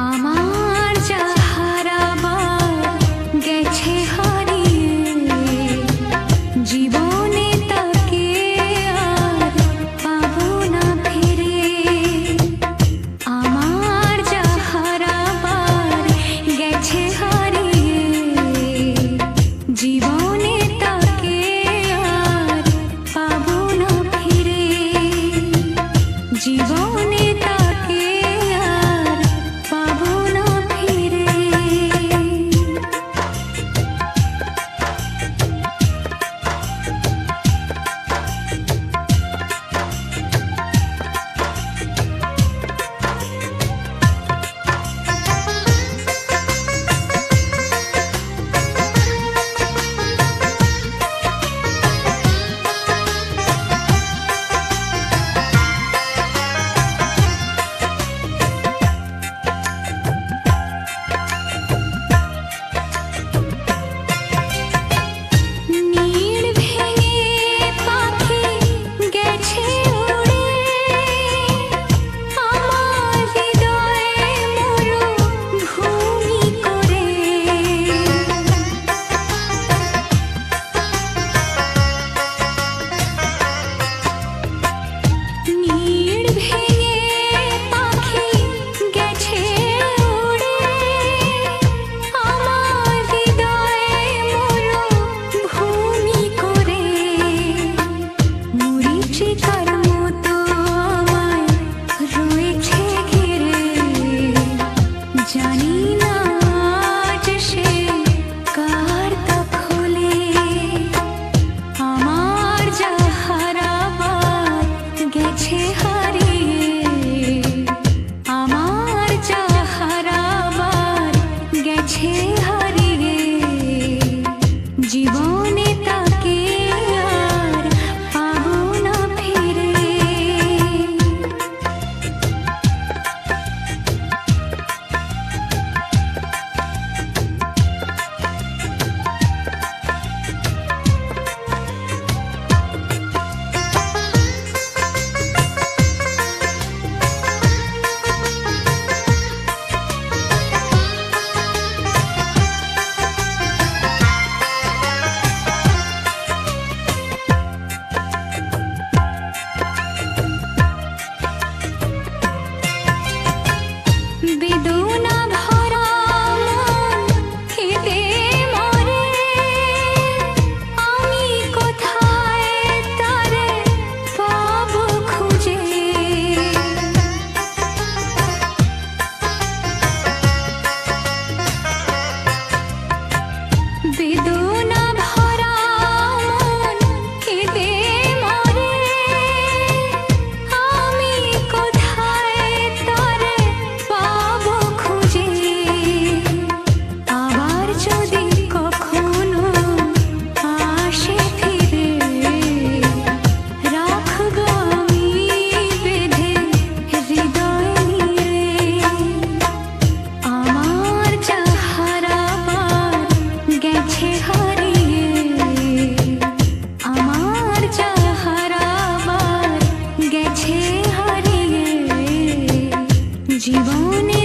আমার যা হারাবার গেছে হারিয়ে, জীবনে তাকে আর পাবো না ফিরে। আমার যা হারাবার গেছে হারিয়ে, জীবনে তাকে আর পাবো না ফিরে। জীবনে তাকে আর পাবো না ফিরে। জানি না আজ সে কার দখলে, আমার যা হারাবার গেছে হারিয়ে। আমার যা হারাবার গেছে হারিয়ে, জীবনে তাকে আর পাবো না ফিরে। বেদনা ভরা মন কেঁদে মরে, আমি কোথায় তারে পাবো খুঁজে। বেদনা ভরা মন কেঁদে মরে, আমি কোথায় তারে পাবো খুঁজে। আবার যদি কখনো আসে ফিরে, রাখবো আমি বেঁধে হৃদয় নিয়ে। আমার যা হারাবার গেছে হারিয়ে, আমার যা হারাবার গেছে হারিয়ে, জীবনে